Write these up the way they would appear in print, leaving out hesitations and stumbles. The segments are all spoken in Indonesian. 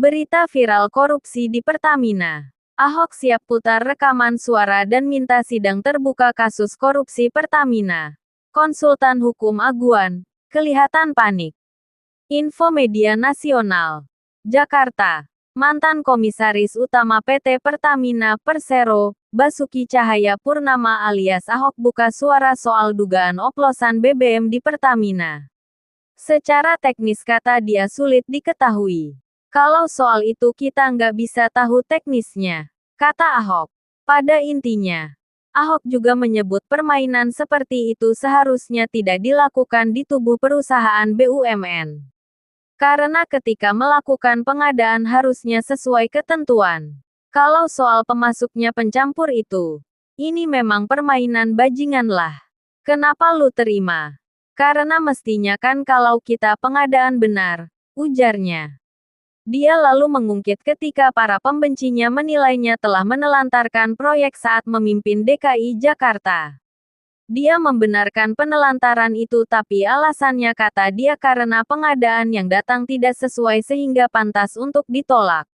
Berita viral korupsi di Pertamina. Ahok siap putar rekaman suara dan minta sidang terbuka kasus korupsi Pertamina. Konsultan hukum Aguan, kelihatan panik. Info Media Nasional. Jakarta. Mantan Komisaris Utama PT Pertamina Persero, Basuki Cahaya Purnama alias Ahok buka suara soal dugaan oplosan BBM di Pertamina. Secara teknis kata dia sulit diketahui. Kalau soal itu kita nggak bisa tahu teknisnya, kata Ahok. Pada intinya, Ahok juga menyebut permainan seperti itu seharusnya tidak dilakukan di tubuh perusahaan BUMN. Karena ketika melakukan pengadaan harusnya sesuai ketentuan. Kalau soal pemasuknya pencampur itu, ini memang permainan bajingan lah. Kenapa lu terima? Karena mestinya kan kalau kita pengadaan benar, ujarnya. Dia lalu mengungkit ketika para pembencinya menilainya telah menelantarkan proyek saat memimpin DKI Jakarta. Dia membenarkan penelantaran itu tapi alasannya kata dia karena pengadaan yang datang tidak sesuai sehingga pantas untuk ditolak.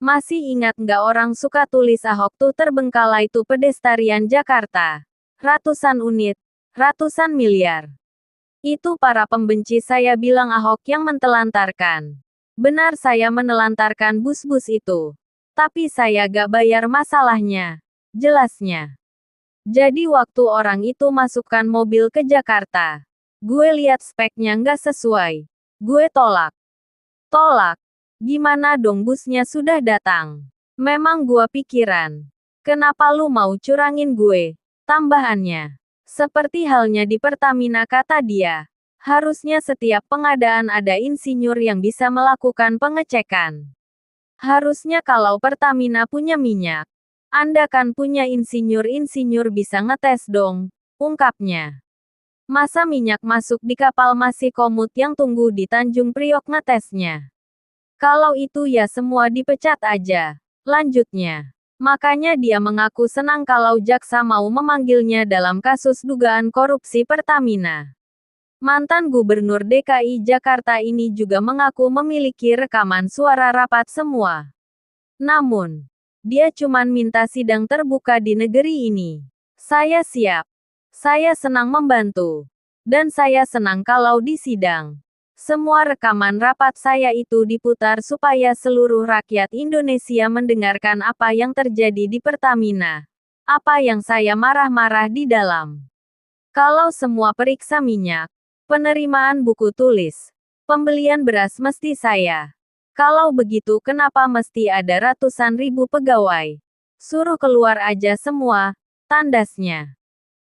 Masih ingat nggak orang suka tulis Ahok tuh terbengkalai tuh pedestrian Jakarta. Ratusan unit, ratusan miliar. Itu para pembenci saya bilang Ahok yang mentelantarkan. Benar saya menelantarkan bus-bus itu. Tapi saya gak bayar masalahnya. Jelasnya. Jadi waktu orang itu masukkan mobil ke Jakarta. Gue lihat speknya gak sesuai. Gue tolak. Tolak. Gimana dong busnya sudah datang. Memang gue pikiran. Kenapa lu mau curangin gue? Tambahannya. Seperti halnya di Pertamina kata dia. Harusnya setiap pengadaan ada insinyur yang bisa melakukan pengecekan. Harusnya kalau Pertamina punya minyak, Anda kan punya insinyur-insinyur bisa ngetes dong, ungkapnya. Masa minyak masuk di kapal masih komut yang tunggu di Tanjung Priok ngetesnya? Kalau itu ya semua dipecat aja, lanjutnya. Makanya dia mengaku senang kalau jaksa mau memanggilnya dalam kasus dugaan korupsi Pertamina. Mantan Gubernur DKI Jakarta ini juga mengaku memiliki rekaman suara rapat semua. Namun, dia cuman minta sidang terbuka di negeri ini. Saya siap. Saya senang membantu. Dan saya senang kalau di sidang. Semua rekaman rapat saya itu diputar supaya seluruh rakyat Indonesia mendengarkan apa yang terjadi di Pertamina. Apa yang saya marah-marah di dalam. Kalau semua periksa minyak, penerimaan buku tulis, pembelian beras mesti saya. Kalau begitu kenapa mesti ada ratusan ribu pegawai? Suruh keluar aja semua, tandasnya.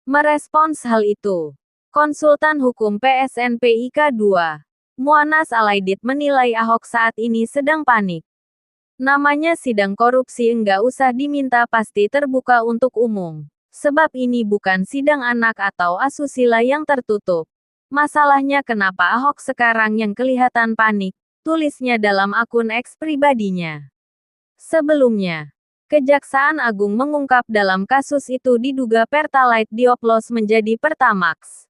Merespons hal itu, konsultan hukum PSNPIK 2, Muanas Alaidit menilai Ahok saat ini sedang panik. Namanya sidang korupsi enggak usah diminta pasti terbuka untuk umum. Sebab ini bukan sidang anak atau asusila yang tertutup. Masalahnya kenapa Ahok sekarang yang kelihatan panik, tulisnya dalam akun X pribadinya. Sebelumnya, Kejaksaan Agung mengungkap dalam kasus itu diduga Pertalite dioplos menjadi Pertamax.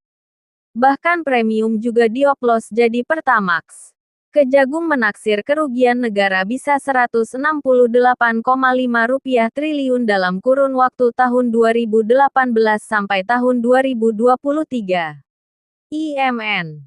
Bahkan premium juga dioplos jadi Pertamax. Kejagung menaksir kerugian negara bisa Rp168,5 triliun dalam kurun waktu tahun 2018 sampai tahun 2023. IMN